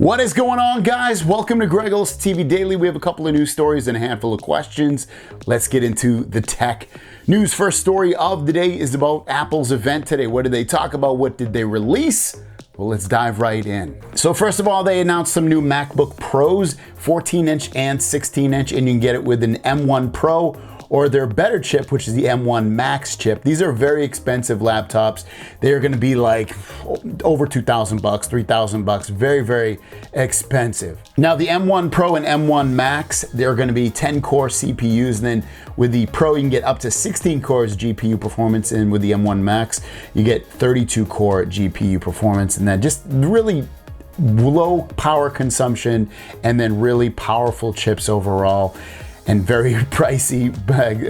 What is going on, guys? Welcome to Greggles TV Daily. We have a couple of news stories and a handful of questions. Let's get into the tech news. First story of the day is about Apple's event today. What did they talk about? What did they release? Well, let's dive right in. So first of all, they announced some new MacBook Pros, 14-inch and 16-inch, and you can get it with an M1 Pro or their better chip, which is the M1 Max chip. These are very expensive laptops. They're gonna be like over 2,000 bucks, 3,000 bucks, very, very expensive. Now the M1 Pro and M1 Max, they're gonna be 10 core CPUs, and then with the Pro, you can get up to 16 cores GPU performance, and with the M1 Max, you get 32 core GPU performance, and then just really low power consumption, and then really powerful chips overall, and very pricey,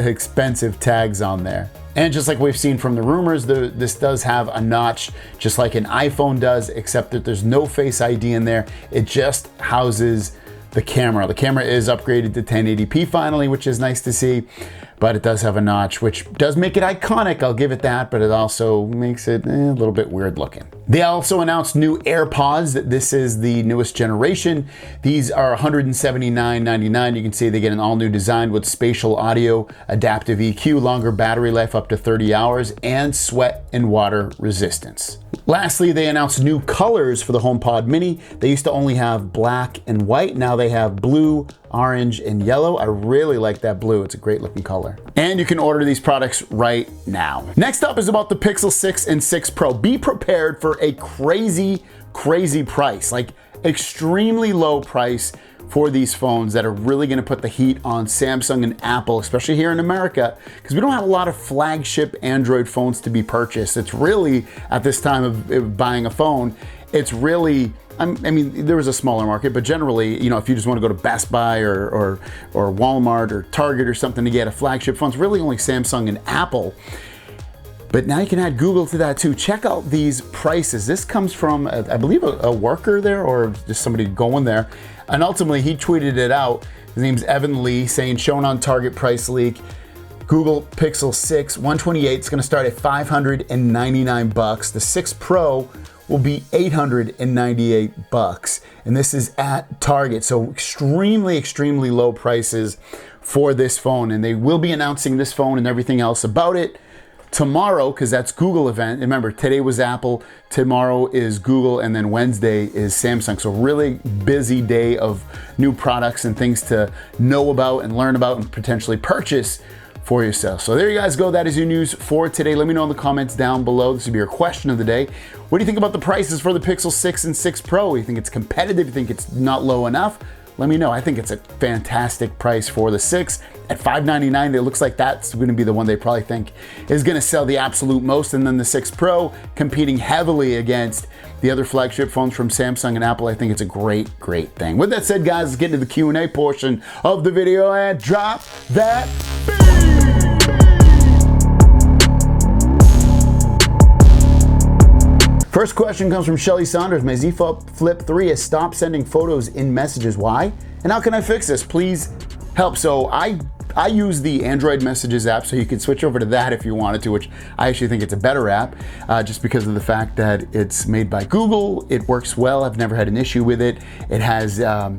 expensive tags on there. And just like we've seen from the rumors, this does have a notch, just like an iPhone does, except that there's no Face ID in there. It just houses the camera. The camera is upgraded to 1080p finally, which is nice to see, but it does have a notch, which does make it iconic, I'll give it that, but it also makes it a little bit weird looking. They also announced new AirPods. This is the newest generation. These are $179.99. You can see they get an all new design with spatial audio, adaptive EQ, longer battery life up to 30 hours, and sweat and water resistance. Lastly, they announced new colors for the HomePod Mini. They used to only have black and white. Now they have blue, orange, and yellow. I really like that blue. It's a great looking color. And you can order these products right now. Next up is about the Pixel 6 and 6 Pro. Be prepared for a crazy, crazy price, like extremely low price for these phones that are really gonna put the heat on Samsung and Apple, especially here in America, because we don't have a lot of flagship Android phones to be purchased. It's really, at this time of buying a phone, it's really, I mean, there is a smaller market, but generally, you know, if you just want to go to Best Buy or Walmart or Target or something to get a flagship phone, it's really only Samsung and Apple. But now you can add Google to that too. Check out these prices. This comes from, I believe, a worker there or just somebody going there. And ultimately, he tweeted it out. His name's Evan Lee, saying, shown on Target price leak, Google Pixel 6, 128 is going to start at 599 bucks. The 6 Pro will be 898 bucks. And this is at Target. So extremely, extremely low prices for this phone. And they will be announcing this phone and everything else about it tomorrow, because that's Google event. Remember, today was Apple, tomorrow is Google, and then Wednesday is Samsung. So really busy day of new products and things to know about and learn about and potentially purchase for yourself. So there you guys go. That is your news for today. Let me know in the comments down below. This will be your question of the day. What do you think about the prices for the Pixel 6 and 6 Pro? You think it's competitive? You think it's not low enough? Let me know. I think it's a fantastic price for the 6 at $599. It looks like that's going to be the one they probably think is going to sell the absolute most. And then the 6 Pro competing heavily against the other flagship phones from Samsung and Apple. I think it's a great, great thing. With that said, guys, let's get into the Q&A portion of the video and drop that beat. First question comes from Shelly Saunders. My Z Flip 3 has stopped sending photos in messages. Why? And how can I fix this? Please help. So I use the Android Messages app, so you can switch over to that if you wanted to, which I actually think it's a better app, just because of the fact that it's made by Google. It works well. I've never had an issue with it. It has the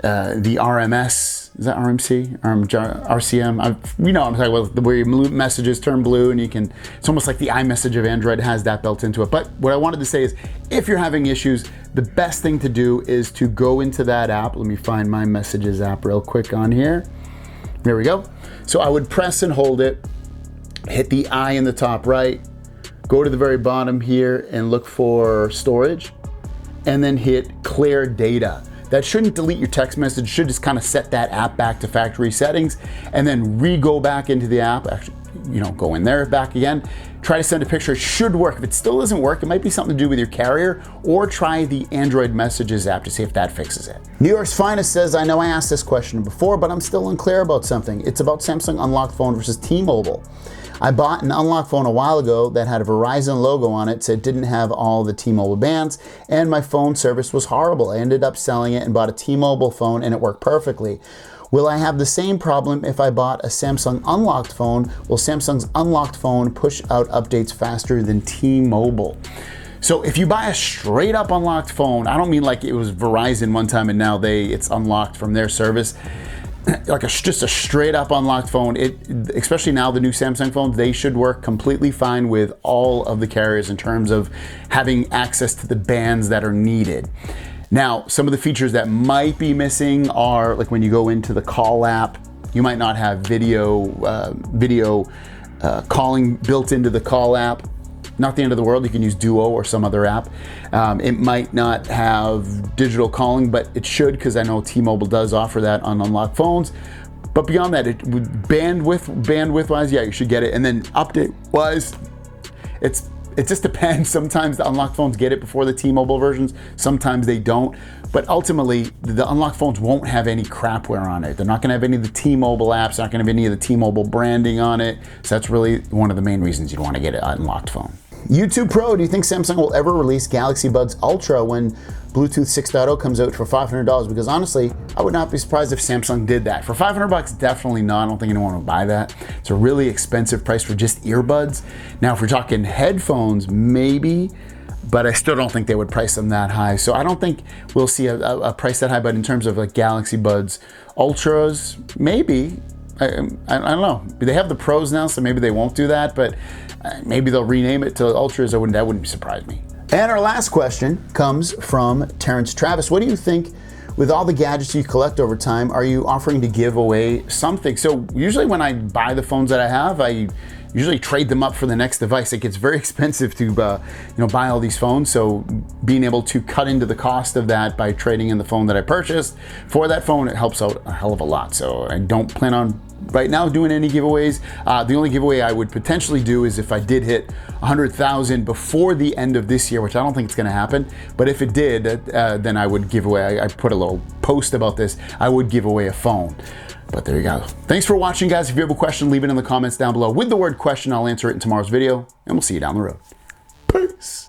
RMS. Is that RMC? RCM? You know what I'm talking about, where your messages turn blue and you can, it's almost like the iMessage of Android has that built into it. But what I wanted to say is, if you're having issues, the best thing to do is to go into that app. Let me find my Messages app real quick on here. There we go. So I would press and hold it, hit the I in the top right, go to the very bottom here and look for storage, and then hit clear data. That shouldn't delete your text message, should just kind of set that app back to factory settings, and then go back into the app, actually, you know, go in there, back again, try to send a picture. It should work. If it still doesn't work, it might be something to do with your carrier, or try the Android Messages app to see if that fixes it. New York's Finest says, I know I asked this question before, but I'm still unclear about something. It's about Samsung unlocked phone versus T-Mobile. I bought an unlocked phone a while ago that had a Verizon logo on it, so it didn't have all the T-Mobile bands, and my phone service was horrible. I ended up selling it and bought a T-Mobile phone, and it worked perfectly. Will I have the same problem if I bought a Samsung unlocked phone? Will Samsung's unlocked phone push out updates faster than T-Mobile? So if you buy a straight up unlocked phone, I don't mean like it was Verizon one time and now it's unlocked from their service. Like just a straight up unlocked phone, especially now the new Samsung phones, they should work completely fine with all of the carriers in terms of having access to the bands that are needed. Now, some of the features that might be missing are like when you go into the call app, you might not have video calling built into the call app. Not the end of the world, you can use Duo or some other app. It might not have digital calling, but it should, because I know T-Mobile does offer that on unlocked phones. But beyond that, bandwidth-wise, yeah, you should get it. And then update-wise, it just depends. Sometimes the unlocked phones get it before the T-Mobile versions, sometimes they don't. But ultimately, the unlocked phones won't have any crapware on it. They're not gonna have any of the T-Mobile apps, not gonna have any of the T-Mobile branding on it. So that's really one of the main reasons you'd wanna get an unlocked phone. YouTube Pro, do you think Samsung will ever release Galaxy Buds Ultra when Bluetooth 6.0 comes out for $500? Because honestly, I would not be surprised if Samsung did that. For $500, definitely not. I don't think anyone would buy that. It's a really expensive price for just earbuds. Now, if we're talking headphones, maybe, but I still don't think they would price them that high. So I don't think we'll see a price that high, but in terms of like Galaxy Buds Ultras, maybe. I don't know. They have the Pros now, so maybe they won't do that, but maybe they'll rename it to Ultras. That wouldn't surprise me. And our last question comes from Terrence Travis. What do you think, with all the gadgets you collect over time, are you offering to give away something? So usually when I buy the phones that I have, I usually trade them up for the next device. It gets very expensive to buy all these phones. So being able to cut into the cost of that by trading in the phone that I purchased for that phone, it helps out a hell of a lot. So I don't plan on right now doing any giveaways. The only giveaway I would potentially do is if I did hit 100,000 before the end of this year, which I don't think it's gonna happen. But if it did, then I would give away, I put a little post about this, I would give away a phone. But there you go. Thanks for watching, guys. If you have a question, leave it in the comments down below with the word question. I'll answer it in tomorrow's video, and we'll see you down the road. Peace.